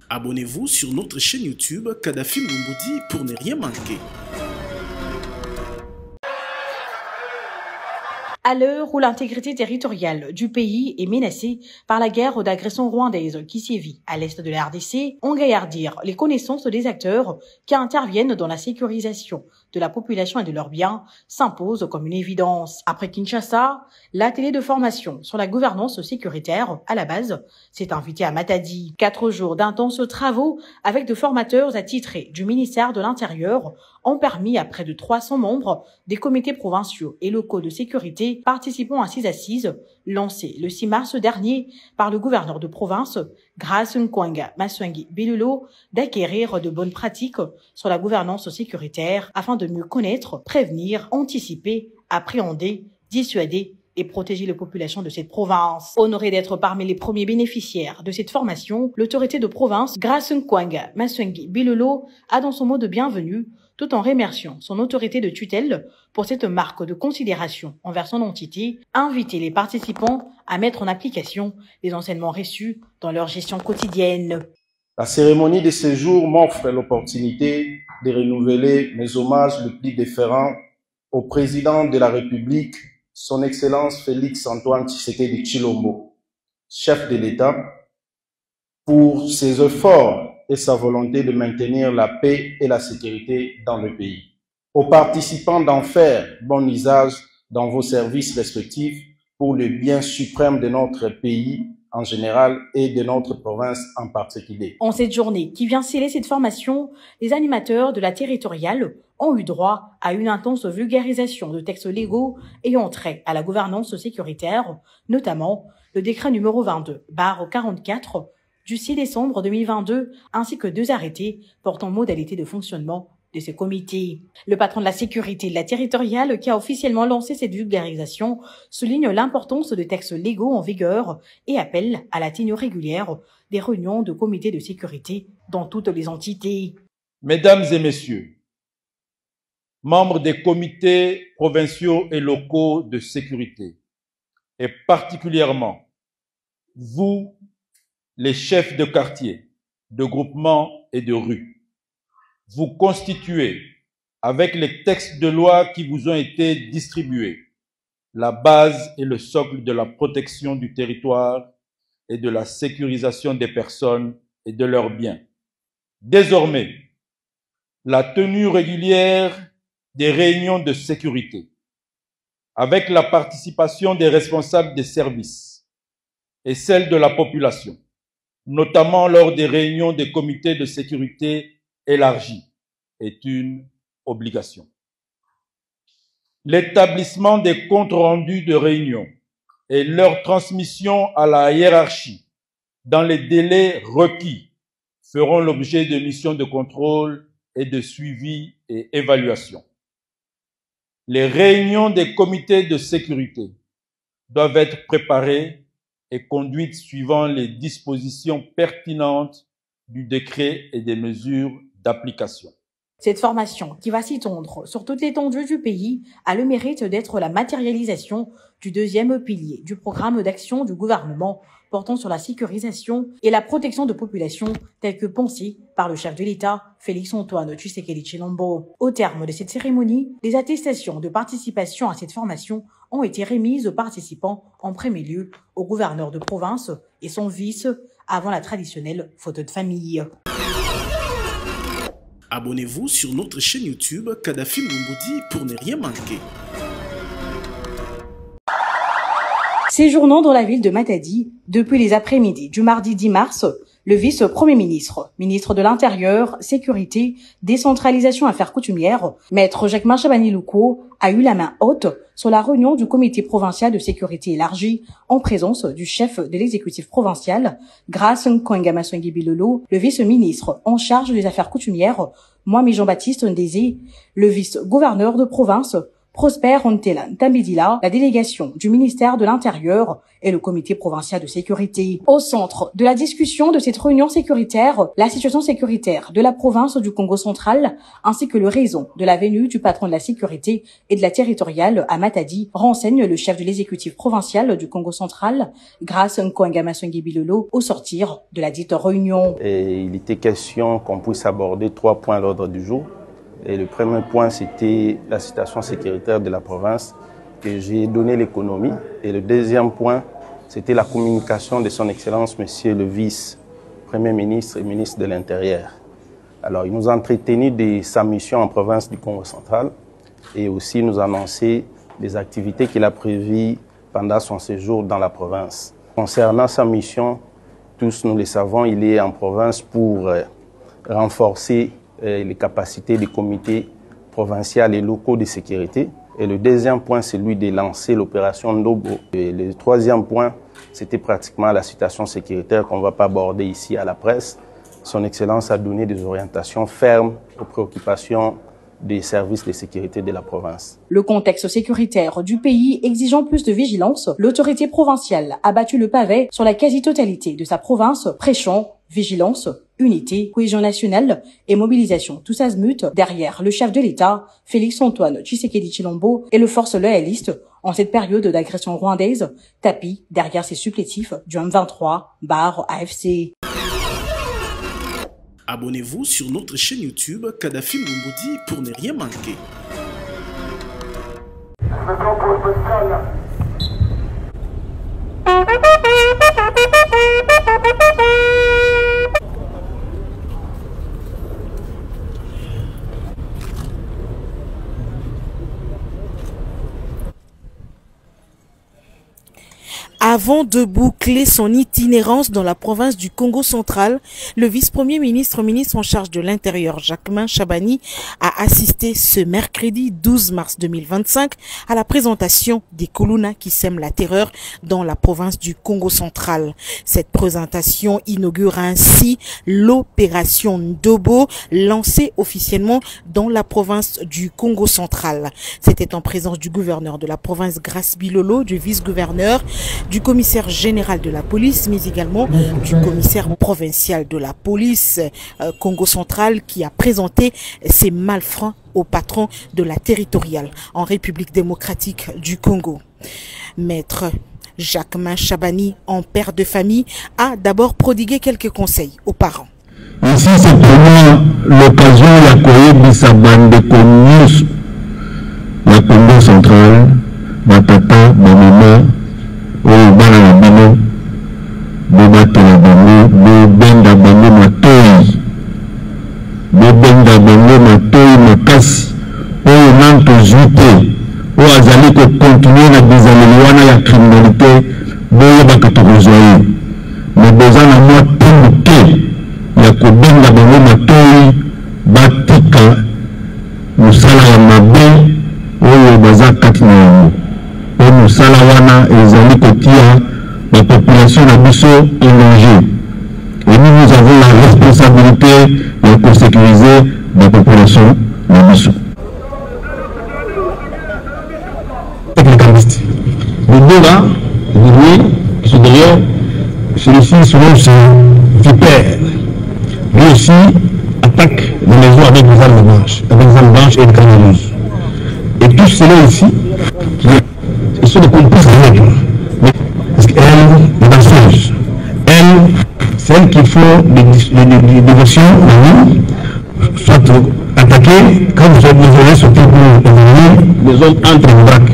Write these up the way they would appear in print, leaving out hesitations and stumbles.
Abonnez-vous sur notre chaîne YouTube Kadhafi Moumoudi pour ne rien manquer. À l'heure où l'intégrité territoriale du pays est menacée par la guerre d'agression rwandaise qui sévit à l'est de la RDC, on gaillardir les connaissances des acteurs qui interviennent dans la sécurisation de la population et de leurs biens s'impose comme une évidence. Après Kinshasa, l'atelier de formation sur la gouvernance sécuritaire, à la base, s'est invité à Matadi. 4 jours d'intenses travaux avec de formateurs attitrés du ministère de l'Intérieur ont permis à près de 300 membres des comités provinciaux et locaux de sécurité participant à ces assises, lancées le 6 mars dernier par le gouverneur de province, Grace Nkwanga Maswangi Bilulu, d'acquérir de bonnes pratiques sur la gouvernance sécuritaire afin de mieux connaître, prévenir, anticiper, appréhender, dissuader et protéger les populations de cette province. Honoré d'être parmi les premiers bénéficiaires de cette formation, l'autorité de province, Grace Nkwanga Maswangi Bilulu, a dans son mot de bienvenue, tout en remerciant son autorité de tutelle pour cette marque de considération envers son entité, invité les participants à mettre en application les enseignements reçus dans leur gestion quotidienne. La cérémonie de ce jour m'offre l'opportunité de renouveler mes hommages les plus déférents au président de la République, son Excellence Félix-Antoine Tshisekedi Tshilombo, chef de l'État, pour ses efforts et sa volonté de maintenir la paix et la sécurité dans le pays. Aux participants d'en faire bon usage dans vos services respectifs pour le bien suprême de notre pays en général et de notre province en particulier. En cette journée qui vient sceller cette formation, les animateurs de la territoriale ont eu droit à une intense vulgarisation de textes légaux ayant trait à la gouvernance sécuritaire, notamment le décret numéro 22/44 du 6 décembre 2022, ainsi que 2 arrêtés portant modalité de fonctionnement de ce comité. Le patron de la sécurité de la territoriale, qui a officiellement lancé cette vulgarisation, souligne l'importance de textes légaux en vigueur et appelle à la tenue régulière des réunions de comités de sécurité dans toutes les entités. Mesdames et messieurs, membres des comités provinciaux et locaux de sécurité, et particulièrement vous, les chefs de quartier, de groupement et de rue, vous constituez, avec les textes de loi qui vous ont été distribués, la base et le socle de la protection du territoire et de la sécurisation des personnes et de leurs biens. Désormais, la tenue régulière des réunions de sécurité, avec la participation des responsables des services et celle de la population, notamment lors des réunions des comités de sécurité élargis, est une obligation. L'établissement des comptes rendus de réunion et leur transmission à la hiérarchie dans les délais requis feront l'objet de missions de contrôle et de suivi et évaluation. Les réunions des comités de sécurité doivent être préparées et conduite suivant les dispositions pertinentes du décret et des mesures d'application. Cette formation, qui va s'étendre sur toute l'étendue du pays, a le mérite d'être la matérialisation du 2e pilier du programme d'action du gouvernement portant sur la sécurisation et la protection de populations tel que pensé par le chef de l'État, Félix-Antoine Tshisekedi Tshilombo. Au terme de cette cérémonie, les attestations de participation à cette formation ont été remises aux participants, en premier lieu au gouverneur de province et son vice, avant la traditionnelle photo de famille. Abonnez-vous sur notre chaîne YouTube Kadhafi Moumoudi pour ne rien manquer. Séjournant dans la ville de Matadi, depuis les après-midi du mardi 10 mars, le vice-premier ministre, ministre de l'Intérieur, Sécurité, Décentralisation Affaires coutumières, maître Jacques Machabani Louko, a eu la main haute sur la réunion du comité provincial de sécurité élargie en présence du chef de l'exécutif provincial, Grace Nkwanga Maswangi Bilulu, le vice-ministre en charge des affaires coutumières, Mwami Jean-Baptiste Ndézé, le vice-gouverneur de province, Prosper Ontela Tambidila, la délégation du ministère de l'Intérieur et le comité provincial de sécurité. Au centre de la discussion de cette réunion sécuritaire, la situation sécuritaire de la province du Congo central ainsi que le raison de la venue du patron de la sécurité et de la territoriale à Matadi, renseigne le chef de l'exécutif provincial du Congo central, Grâce Nkoanga Bilolo, au sortir de la dite réunion. Et il était question qu'on puisse aborder 3 points à l'ordre du jour. Et le premier point, c'était la situation sécuritaire de la province, que j'ai donné l'économie. Et le deuxième point, c'était la communication de son Excellence, Monsieur le Vice-Premier ministre et ministre de l'Intérieur. Alors, il nous a entretenu de sa mission en province du Congo central et aussi nous a annoncé des activités qu'il a prévues pendant son séjour dans la province. Concernant sa mission, tous nous le savons, il est en province pour renforcer les capacités des comités provinciaux et locaux de sécurité. Et le deuxième point, c'est lui de lancer l'opération Ndobo. Et le troisième point, c'était pratiquement la situation sécuritaire qu'on ne va pas aborder ici à la presse. Son Excellence a donné des orientations fermes aux préoccupations des services de sécurité de la province. Le contexte sécuritaire du pays exigeant plus de vigilance, l'autorité provinciale a battu le pavé sur la quasi-totalité de sa province, prêchant vigilance, unité, cohésion nationale et mobilisation tous azimuts derrière le chef de l'État, Félix-Antoine Tshisekedi Tshilombo, et le force loyaliste en cette période d'agression rwandaise, tapis derrière ses supplétifs du M23 /AFC. Abonnez-vous sur notre chaîne YouTube Kadhafi Mboumoudi pour ne rien manquer. Avant de boucler son itinérance dans la province du Congo central, le vice-premier ministre, ministre en charge de l'Intérieur, Jacquemain Chabani, a assisté ce mercredi 12 mars 2025 à la présentation des Kuluna qui sèment la terreur dans la province du Congo central. Cette présentation inaugure ainsi l'opération Ndobo, lancée officiellement dans la province du Congo central. C'était en présence du gouverneur de la province, Grâce Bilolo, du vice-gouverneur, du commissaire général de la police, mais également du commissaire provincial de la police Congo central qui a présenté ses malfrats au patron de la territoriale en République démocratique du Congo. Maître Jacquemain Chabani, en père de famille, a d'abord prodigué quelques conseils aux parents. Ici, c'est vraiment l'occasion d'accueillir sa bande de communes, la Congo central, ma papa, ma maman, oyo bana na bino bobatela bango bobenda bango matoi makasi oyo nani tozwi te oyo azali kokontinue na bizaleli wana ya criminalité boyebaka tokozwa ye me boza na mwa ntango te ya kobenda bango matoi batika mosala ya mabe oyo baza kati na yango. Mosala wana ezali kotia la population na biso en danger. Et nous avons la responsabilité de sécuriser la population na biso. Les cambistes. Les deux là, lui, qui sont derrière, celui-ci selon ses vipères. Lui aussi attaque les maisons avec des armes blanches, et des cannes rouges. Et tous ceux-là ici, qui sont des complices de règles. Parce qu'elle est danseuse. Elle, c'est elle qui font des dévotions la nuit, soit attaquer, quand vous êtes désolé, surtout pour les hommes entrent en braque.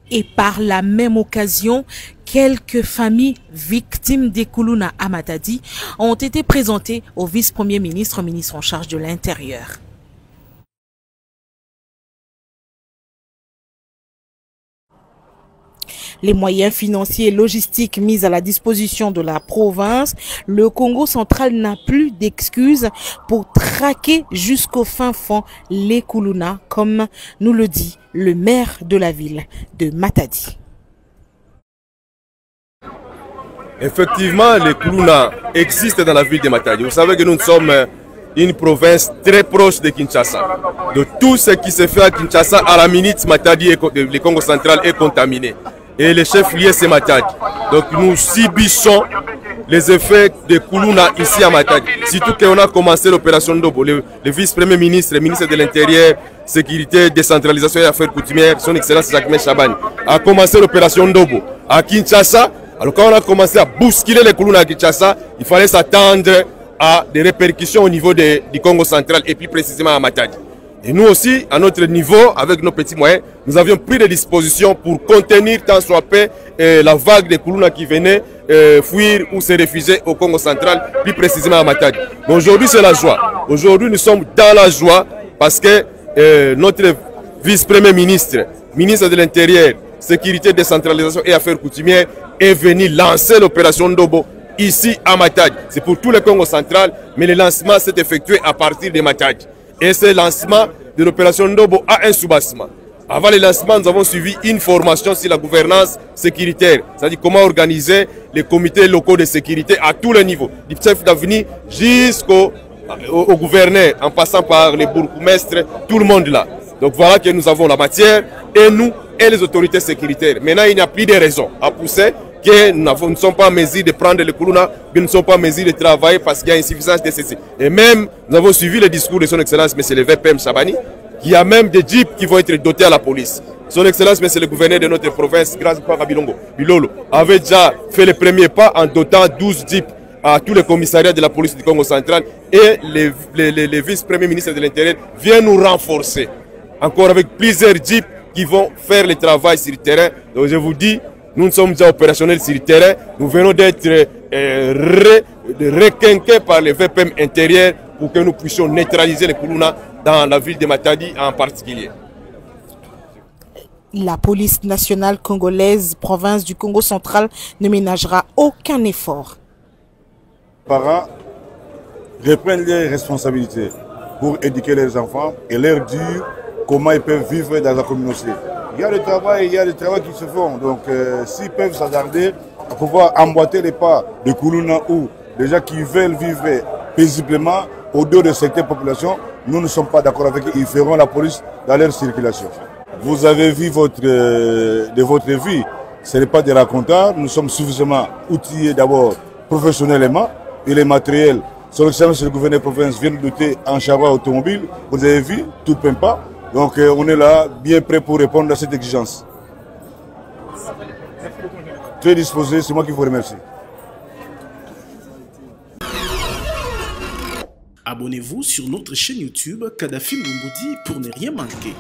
Et par la même occasion, quelques familles victimes des Kuluna à Matadi ont été présentées au vice-premier ministre, ministre en charge de l'Intérieur. Les moyens financiers et logistiques mis à la disposition de la province, le Congo central n'a plus d'excuses pour traquer jusqu'au fin fond les Kuluna, comme nous le dit le maire de la ville de Matadi. Effectivement, les Kuluna existent dans la ville de Matadi. Vous savez que nous sommes une province très proche de Kinshasa. De tout ce qui se fait à Kinshasa, à la minute, Matadi, le Congo central est contaminé. Et le chef-lieu, c'est Matadi. Donc nous subissons les effets des Kuluna ici à Matadi. Surtout qu'on a commencé l'opération Ndobo. Le vice-premier ministre, le ministre de l'Intérieur, Sécurité, Décentralisation et Affaires coutumières, son Excellence Jacques Chabani, a commencé l'opération Ndobo à Kinshasa. Alors quand on a commencé à bousculer les Kuluna à Kinshasa, il fallait s'attendre à des répercussions au niveau du Congo central et plus précisément à Matadi. Et nous aussi, à notre niveau, avec nos petits moyens, nous avions pris des dispositions pour contenir tant soit peu la vague des Kuluna qui venaient fuir ou se réfugier au Congo central, plus précisément à Matadi. Mais aujourd'hui, c'est la joie. Aujourd'hui, nous sommes dans la joie parce que notre vice-premier ministre, ministre de l'Intérieur, Sécurité, Décentralisation et Affaires coutumières, est venu lancer l'opération Ndobo ici à Matadi. C'est pour tout le Congo central, mais le lancement s'est effectué à partir de Matadi. Et ce lancement de l'opération Ndobo a un soubassement. Avant le lancement, nous avons suivi une formation sur la gouvernance sécuritaire, c'est-à-dire comment organiser les comités locaux de sécurité à tous les niveaux, du chef d'avenue jusqu'au gouverneur, en passant par les bourgmestres, tout le monde là. Donc voilà que nous avons la matière, et nous, et les autorités sécuritaires. Maintenant, il n'y a plus de raison à pousser que nous ne sommes pas en mesure de prendre les Kuluna, nous ne sommes pas en mesure de travailler parce qu'il y a insuffisance de ceci. Et même, nous avons suivi le discours de son Excellence, M. le VPM Chabani, qu'il y a même des jeeps qui vont être dotés à la police. Son Excellence, M. le gouverneur de notre province, grâce à Bilolo, avait déjà fait le premier pas en dotant 12 jeeps à tous les commissariats de la police du Congo central, et les vice-premiers ministres de l'Intérieur viennent nous renforcer, encore avec plusieurs jeeps qui vont faire le travail sur le terrain. Donc je vous dis, nous sommes déjà opérationnels sur le terrain. Nous venons d'être requinqués par les VPM intérieurs pour que nous puissions neutraliser les Kuluna dans la ville de Matadi en particulier. La police nationale congolaise, province du Congo central, ne ménagera aucun effort. Les parents reprennent leurs responsabilités pour éduquer leurs enfants et leur dire comment ils peuvent vivre dans la communauté. Il y a des travaux qui se font. Donc, s'ils peuvent s'attarder à pouvoir emboîter les pas de Kuluna ou des gens qui veulent vivre paisiblement au-delà de certaines populations, nous ne sommes pas d'accord avec eux. Ils feront la police dans leur circulation. Vous avez vu de votre vie. Ce n'est pas des racontars. Nous sommes suffisamment outillés d'abord professionnellement et les matériels. Son Excellence le gouverneur de province vient de doter en char automobile. Vous avez vu, tout ne peint pas. Donc on est là, bien prêt pour répondre à cette exigence. Très disposé, c'est moi qui vous remercie. Abonnez-vous sur notre chaîne YouTube Kadhafi Mboumoudi pour ne rien manquer.